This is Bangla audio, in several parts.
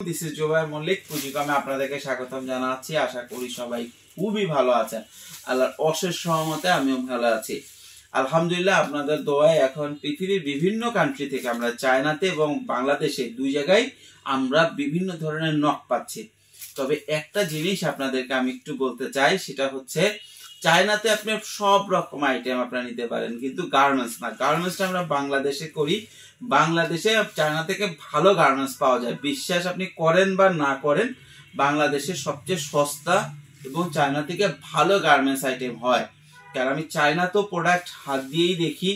দিস ইজ জুবায়ের মল্লিক পুঁজিকমে আপনাদেরকে স্বাগতম জানাচ্ছি। আশা করি সবাই খুবই ভালো আছেন। আল্লাহর অশেষ সহমতে আমিও ভালো আছি আলহামদুলিল্লাহ। আপনাদের দোয়ায় এখন পৃথিবীর বিভিন্ন কান্ট্রি থেকে আমরা চায়নাতে এবং বাংলাদেশে দুই জায়গায় আমরা বিভিন্ন ধরনের নক পাচ্ছি। তবে একটা জিনিস আপনাদেরকে আমি একটু বলতে চাই, সেটা হচ্ছে চায়নাতে আপনি সব রকম আইটেম আপনারা নিতে পারেন, কিন্তু গার্মেন্টস না। গার্মেন্টসটা আমরা বাংলাদেশে করি। বাংলাদেশে চায়না থেকে ভালো গার্মেন্টস পাওয়া যায়, বিশ্বাস আপনি করেন বা না করেন, বাংলাদেশে সবচেয়ে সস্তা এবং চায়না থেকে ভালো গার্মেন্টস আইটেম হয়। কারণ আমি চায়না তো প্রোডাক্ট হাত দিয়েই দেখি,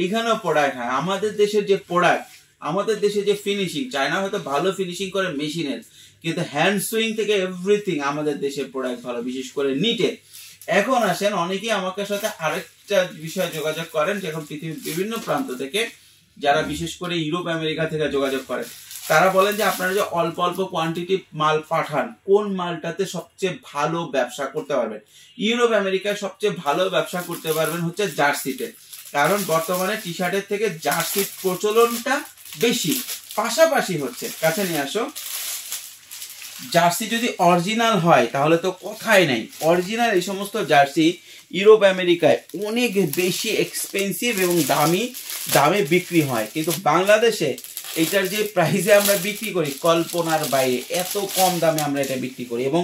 এখানেও প্রোডাক্ট হয়। আমাদের দেশের যে প্রোডাক্ট, আমাদের দেশে যে ফিনিশিং, চায়না হয়তো ভালো ফিনিশিং করে মেশিনের, কিন্তু হ্যান্ড সুইং থেকে এভরিথিং আমাদের দেশের প্রোডাক্ট ভালো, বিশেষ করে নিটে। এখন আসেন, অনেকেই আমাকে সাথে আরেকটা বিষয়ে যোগাযোগ করেন, যখন পৃথিবীর বিভিন্ন প্রান্ত থেকে যারা বিশেষ করে ইউরোপ আমেরিকা থেকে যোগাযোগ করেন, তারা বলেন যে আপনারা যে অল্প অল্প কোয়ান্টিটি মাল পাঠান, কোন মালটাতে সবচেয়ে ভালো ব্যবসা করতে পারবেন। ইউরোপ আমেরিকায় সবচেয়ে ভালো ব্যবসা করতে পারবেন হচ্ছে জার্সিতে, কারণ বর্তমানে টি শার্টের থেকে জার্সির প্রচলনটা বেশি। পাশাপাশি হচ্ছে, কাছে নিয়ে আসো, জার্সি যদি অরিজিনাল হয় তাহলে তো কথাই নাই। অরিজিনাল এই সমস্ত জার্সি ইউরোপ আমেরিকায় অনেক বেশি এক্সপেন্সিভ এবং দামে বিক্রি হয়, কিন্তু বাংলাদেশে এটার যে প্রাইসে আমরা বিক্রি করি কল্পনার বাইরে, এত কম দামে আমরা এটা বিক্রি করি। এবং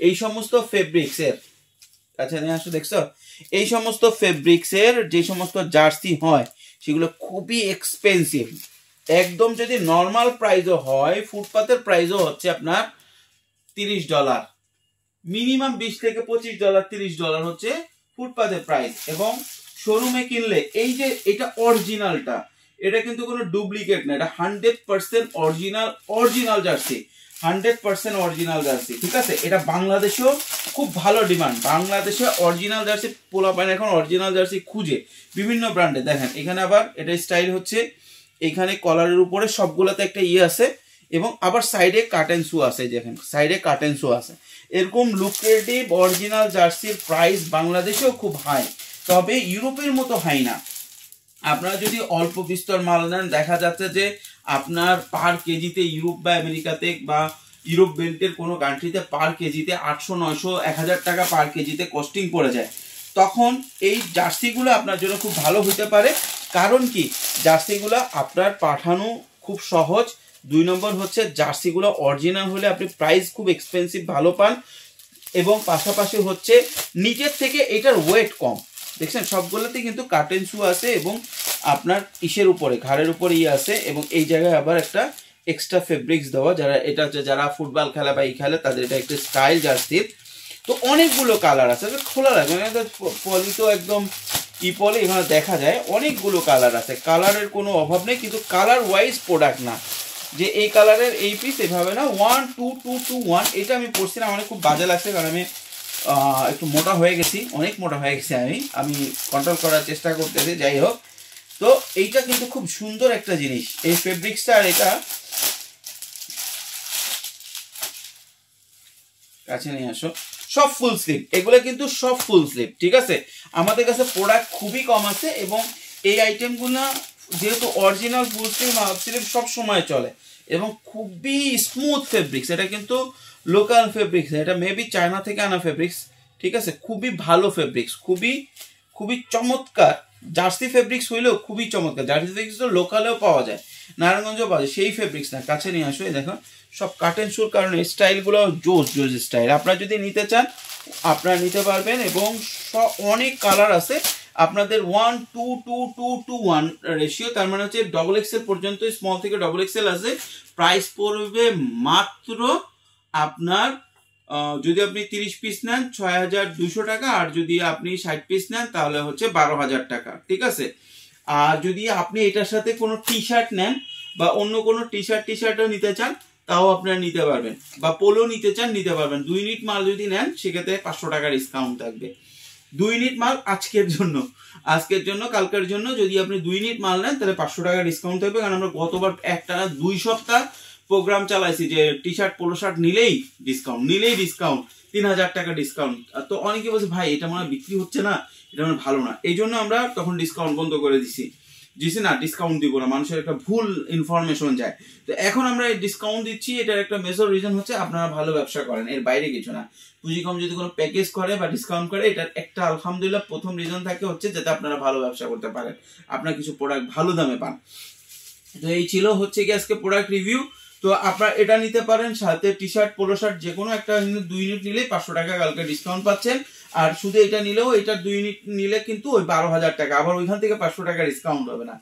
এই সমস্ত ফেব্রিক্সের, কাছে নিয়ে আসো, দেখছো, এই সমস্ত ফেব্রিক্সের যে সমস্ত জার্সি হয় সেগুলো খুবই এক্সপেন্সিভ। একদম যদি নর্মাল প্রাইসও হয়, ফুটপাতের প্রাইসও হচ্ছে আপনার $30, মিনিমাম $20 থেকে $25, $30 হচ্ছে ফুটপাতের প্রাইস। এবং শোরুমে কিনলে এই যে এটা অরিজিনালটা, এটা কিন্তু কোনো ডুপ্লিকেট না, এটা 100% অরিজিনাল জার্সি, 100% অরিজিনাল জার্সি, ঠিক আছে। এটা বাংলাদেশেও খুব ভালো ডিমান্ড। বাংলাদেশে অরিজিনাল জার্সি পোলাপান এখন অরিজিনাল জার্সি খুঁজে বিভিন্ন ব্র্যান্ডে। দেখেন এখানে আবার এটা স্টাইল হচ্ছে, এখানে কলারের উপরে সবগুলোতে একটা ইয়ে আছে, এবং আবার সাইডে কাটেন শু আছে, দেখেন সাইডে কাটেন শু আছে। এরকম লুক্রেটিভ অরিজিনাল জার্সির প্রাইস বাংলাদেশেও খুব হাই, তবে ইউরোপের মতো হাই না। আপনারা যদি অল্প বিস্তর মাল নেন, দেখা যাচ্ছে যে আপনার পার কেজিতে ইউরোপ বা আমেরিকাতে বা ইউরোপ বেল্টের কোনো কান্ট্রিতে পার কেজিতে 800, 900, 1000 টাকা পার কেজিতে কস্টিং পড়ে যায়। তখন এই জার্সিগুলো আপনার জন্য খুব ভালো হতে পারে। কারণ কি, জার্সিগুলো আপনার পাঠানো খুব সহজ। 2 নম্বর হচ্ছে জার্সিগুলো অরিজিনাল হলে আপনি প্রাইস খুব এক্সপেন্সিভ ভালো পান, এবং পাশাপাশি হচ্ছে নিচের থেকে এটার ওয়েট কম। দেখছেন সবগুলোতে কিন্তু কাটেন শু আছে, এবং আপনার ইসের উপরে, ঘাড়ের উপরে ইয়ে আছে, এবং এই জায়গায় আবার একটা এক্সট্রা ফেব্রিক্স দেওয়া। এটা হচ্ছে যারা ফুটবল খেলে বা খেলে তাদের এটা একটা স্টাইল জার্সির। তো অনেকগুলো কালার আছে, খোলা লাগে পলি তো একদম পলি, এখানে দেখা যায় অনেকগুলো কালার আছে। কালারের কোনো অভাব নেই, কিন্তু কালার ওয়াইজ প্রোডাক্ট না যে এই কালারের এই পিস এভাবে না, 1 2 2 2 1। এটা আমি পড়ছিলাম, আমার খুব বাজে লাগছে, কারণ আমি একটু মোটা হয়ে গেছি, অনেক মোটা হয়ে গেছি। আমি কন্ট্রোল করার চেষ্টা করতেছি, যাই হোক। তো এইটা কিন্তু খুব সুন্দর একটা জিনিস, এই ফেব্রিক্সটা। আর এটা কাছে নিয়ে আসো, সব ফুল স্লিভ, এগুলো কিন্তু সব ফুল স্লিভ, ঠিক আছে। আমাদের কাছে প্রোডাক্ট খুবই কম আছে, এবং এই আইটেমগুলো যেহেতু original full sleeve half sleeve সব সময় চলে, এবং খুবই স্মুথ ফেব্রিক্স। এটা কিন্তু লোকাল ফেব্রিক্স, এটা মেবি চায়না থেকে আনা ফেব্রিক্স, ঠিক আছে। খুবই ভালো ফেব্রিক্স, খুবই চমৎকার। জার্সি ফেব্রিক্স হইলেও খুবই চমৎকার। জার্সি ফেব্রিক্স তো লোকালেও পাওয়া যায়, নারায়ণগঞ্জেও পাওয়া যায়, সেই ফেব্রিক্স না। কাছে নিয়ে আসো, দেখো সব কাটেন শুর কারণে স্টাইলগুলো জোস স্টাইল। আপনারা যদি নিতে চান আপনারা নিতে পারবেন, এবং অনেক কালার আছে। আপনাদের 1 2 2 2 2 1 রেশিও, তার মানে হচ্ছে XXL পর্যন্ত, স্মল থেকে XXL আছে। প্রাইস পড়বে মাত্র আপনার, যদি আপনি 30 পিস নেন 6200 টাকা, আর যদি আপনি 60 পিস নেন তাহলে হচ্ছে 12000 টাকা, ঠিক আছে। আর যদি আপনি এটার সাথে কোনো টি শার্ট নেন বা অন্য কোনো টি শার্টও নিতে চান তাও আপনারা নিতে পারবেন, বা পোলো নিতে চান নিতে পারবেন। 2 ইউনিট মাল যদি নেন সেক্ষেত্রে 500 টাকা ডিসকাউন্ট থাকবে। 2 ইউনিট মাল আজকের জন্য কালকের জন্য যদি আপনি 2 ইউনিট মাল নেন তাহলে 500 টাকা ডিসকাউন্ট থাকবে। কারণ আমরা গতবার একটা 2 সপ্তাহ প্রোগ্রাম চালাইছি যে টি শার্ট পোলো শার্ট নিলেই ডিসকাউন্ট 3000 টাকা ডিসকাউন্ট। তো অনেকে বলছে ভাই এটা মনে বিক্রি হচ্ছে না, এটা মনে ভালো না, এই জন্য আমরা তখন ডিসকাউন্ট বন্ধ করে দিছি, না ডিসকাউন্ট দিব না, মানুষের একটা ভুল ইনফরমেশন যায়। তো এখন আমরা এই ডিসকাউন্ট দিচ্ছি, এটার একটা মেজর রিজন হচ্ছে আপনারা ভালো ব্যবসা করেন, এর বাইরে কিছু না। পুঁজি কম যদি কোনো প্যাকেজ করে বা ডিসকাউন্ট করে, এটার একটা আলহামদুলিল্লাহ প্রথম রিজন থাকে হচ্ছে যাতে আপনারা ভালো ব্যবসা করতে পারেন, আপনার কিছু প্রোডাক্ট ভালো দামে পান। তো এই ছিল হচ্ছে কি আজকে প্রোডাক্ট রিভিউ। তো আপনারা এটা নিতে পারেন, সাথে টি শার্ট পোলো শার্ট যে কোনো একটা 2 ইউনিট নিলে 500 টাকা কালকে ডিসকাউন্ট পাচ্ছেন। আর শুধু এটা নিলেও, এটা 2 ইউনিট নিলে কিন্তু ওই 12,000 টাকা, আবার ওইখান থেকে 500 টাকা ডিসকাউন্ট হবে না,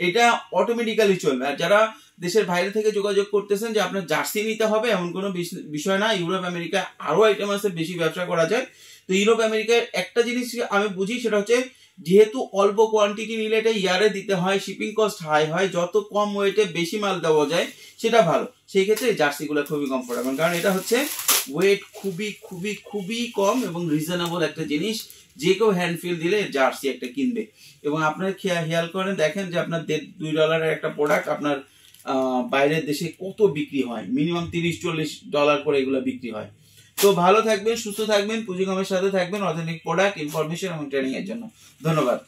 এটা অটোমেটিক্যালি চলবে। আর যারা দেশের বাইরে থেকে যোগাযোগ করতেছেন যে আপনার জার্সি নিতে হবে, এমন কোনো বিষয় না। ইউরোপ আমেরিকা আরো আইটেম আছে, বেশি ব্যবসা করা যায়। তো ইউরোপ আমেরিকার একটা জিনিস আমি বুঝি, সেটা হচ্ছে যেহেতু অল্প কোয়ান্টিটি নিলে এটা ইয়ারে দিতে হয়, শিপিং কস্ট হাই হয়, যত কম ওয়েটে বেশি মাল দেওয়া যায় সেটা ভালো। সেই ক্ষেত্রে জার্সিগুলো খুবই কমফোর্টেবল, কারণ এটা হচ্ছে ওয়েট খুবই খুবই খুবই কম এবং রিজনেবল একটা জিনিস। যে কেউ হ্যান্ড ফিল দিলে জার্সি একটা কিনবে। এবং আপনার খেয়াল করেন, দেখেন যে আপনার $2 একটা প্রোডাক্ট আপনার বাইরের দেশে কত বিক্রি হয়, মিনিমাম $30-40 করে এগুলো বিক্রি হয়। তো ভালো থাকবেন, সুস্থ থাকবেন, পুঁজি কমের সাথে থাকবেন, অথেন্টিক প্রোডাক্ট, ইনফরমেশন এবং ট্রেনিং এর জন্য। ধন্যবাদ।